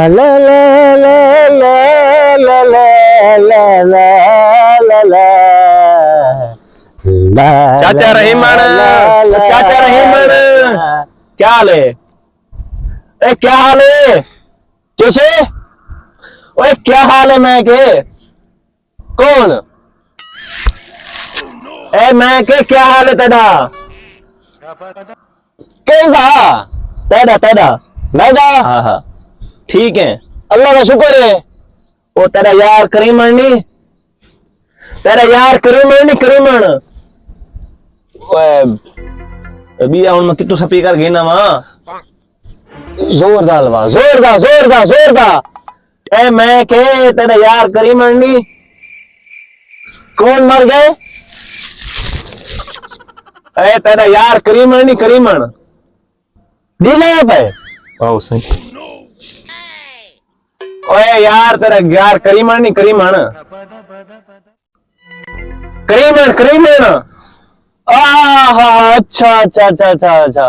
ला ला ला ला ला ला ला ला ला। चाचा रहीमन, चाचा रहीमन, क्या हाल है? ए क्या हाल है? कैसे? ओए क्या हाल है? मैं के कौन? ए मैं के क्या हाल है तेरा? कैसा तेरा तेरा मैदा? हाँ हाँ ठीक है। अल्लाह का शुक्र है। वो तेरा यार करीमन नहीं, तेरा यार करीमन नहीं, करीमन अभी आउन मैं कितु स्पीकर घेना वहां जोरदार वाह, जोरदार जोरदार जोरदार। ए मैं के तेरा यार करीमन नहीं। कौन मर गए? ए तेरा यार करीमन नहीं, करीमन डीले पे ओ सही। ओए यार तेरा यार करीमन नहीं, करीमन करीमन करीमन अच्छा अच्छा अच्छा अच्छा अच्छा।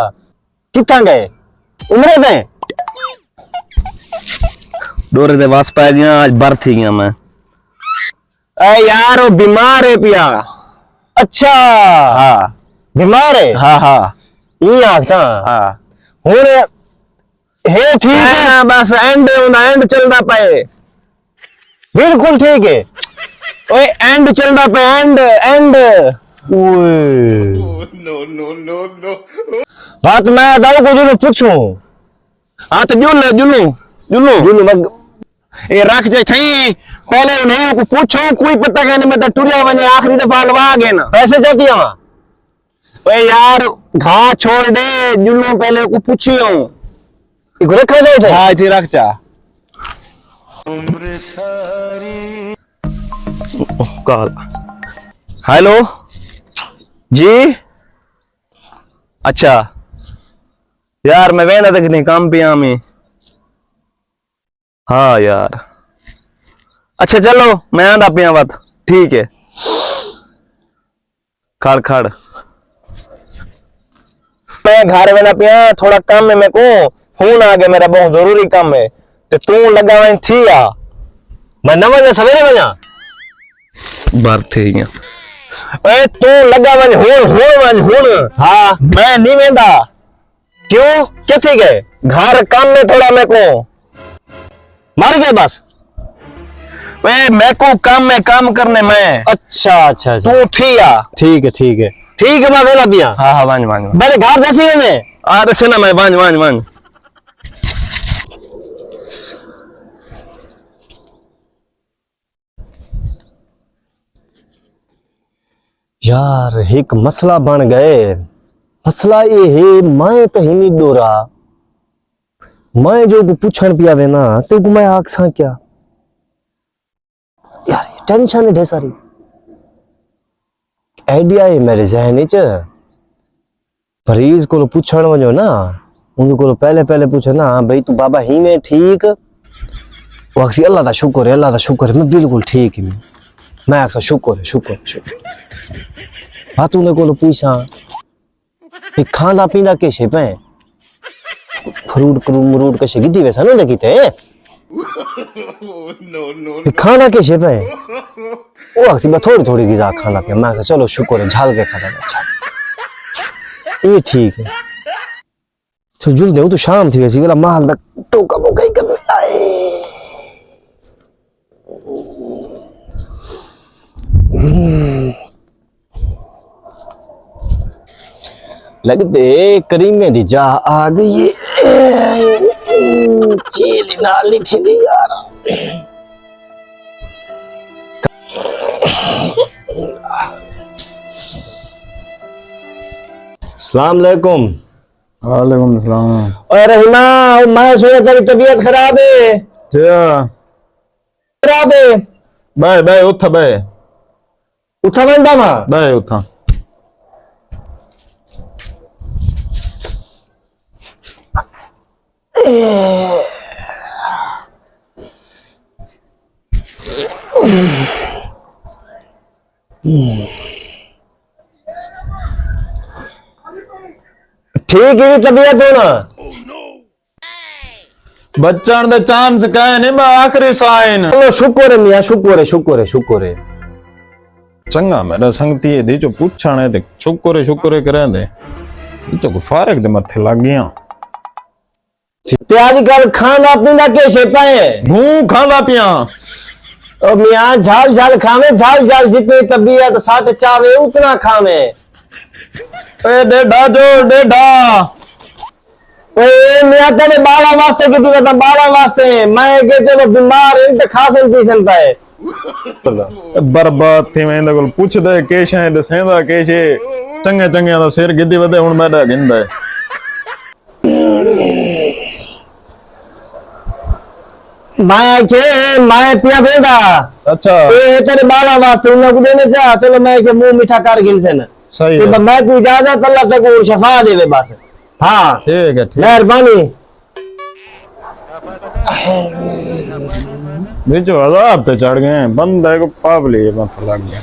कितना गए? उम्र में डोरे दे वास पै गया, आज बर थी गया मैं। ए यार वो बीमार है पिया। अच्छा हाँ बीमार है। हाँ हाँ ये आखता हाँ हुन है ठीक है, हाँ, बस एंड एंड चलदा पे, बिल्कुल ठीक है। ओए एंड चलदा पे, एंड एंड बात मैं दाऊ को जो पूछूं। हाँ तो जुल जुलू जुलू जुनू मग ये रख जाए थी पहले उन्हें को पूछो, कोई पता कहने में तो टुरिया वने आखिरी दफा लवा गए ना पैसे चाहिए वहां। ओए यार घा छोड़ दे, जुलू पहले को पूछियो। इको रखा जाए थे। हाँ इथे रख जा। कॉल हेलो जी। अच्छा यार मैं वेना तक नहीं काम पे आमी। हाँ यार अच्छा चलो मैं आंदा पिया बात ठीक है। खड़ खड़ मैं घर में ना पिया, थोड़ा काम है मेरे को, फोन आ गया मेरा, बहुत जरूरी काम है। तो तू लगा वहीं थी आ मैं न वजा सवेरे वजा बार थे गया। ए तू लगा वहीं हुन हाँ मैं नहीं वेंदा। क्यों क्या ठीक है? घर काम में थोड़ा मेरे को मर गए बस। वे मेरे को काम में काम करने में। अच्छा अच्छा अच्छा तू थी आ ठीक है ठीक है ठीक है। मैं वेला पिया हाँ हाँ वांज वांज मेरे घर जैसी में आ रखे ना मैं वांज वांज वांज यार एक मसला बन गए। मसला ये है मैं तो ही नहीं डोरा, मैं जो पूछन पिया वे ना तो मैं आखसा क्या यार ये टेंशन है ढेर सारी। आइडिया है मेरे जहन च मरीज को पूछण वजो ना, उन को पहले पहले पूछो ना भाई तू बाबा ही में ठीक? वो अक्सी अल्लाह का शुक्र है, अल्लाह का शुक्र है मैं बिल्कुल ठीक ही मैं अक्सा शुक्र है शुक्र शुक्र। बात उन्हें को पूछा खाना पीना कैसे पे फ्रूट मरूट कैसे गिद्दी वैसा नहीं देखी थे खाना कैसे पे वो अक्सी मैं थोड़ी थोड़ी गिजा खाना पे मैं चलो शुक्र है झाल के खाता अच्छा ये ठीक है। चल जुल दे तो शाम थी वैसी वाला माल तक टोका बोका ही करने आए। लगते करीमे दी जा आ गई चीली नाली थी दी यार। अस्सलाम वालेकुम। वालेकुम सलाम। और रहीमा मैं सुना तेरी तबीयत खराब है। क्या खराब है बाय बाय उठा बाय उठा बंदा मां बाय उठा ठीक है तबीयत हो ना बच्चन दे चांस कहे नहीं मैं आखिरी साइन चलो शुक्र है मियां, शुक्र है, शुक्र है, शुक्र है। चंगा मेरा संगती है दी जो पूछने ते शुक्र है करे दे तो को फारक दे मथे लग गया ते आजकल खाना पीना कैसे पाए? घू खांदा पिया ओ मियां झाल झाल खावे, झाल झाल, जितनी तबीयत साथ चावे उतना खावे। ए डेढ़ा जो डेढ़ा ओए मियां तेरे बाला वास्ते कितनी बता, बाला वास्ते मैं के चलो बीमार है तो खा सकती सकता है। बर्बाद थी मैं इंदे कोल पूछ दे केश है दसेंदा केश चंगे चंगे दा सिर गिद्दी वदे हुन मैडा गिंदा है मैं पिया बेटा अच्छा ए तेरे बाला वास्ते उन्हें को देने जा, चलो मैं के मुंह मीठा कर गिन से ना सही ते है मैं को इजाजत अल्लाह तक को शफा देवे बस। हाँ ठीक है ठीक मेहरबानी। बीचो अजाब पे चढ़ गए बंदे को पाप लिए मत लग गया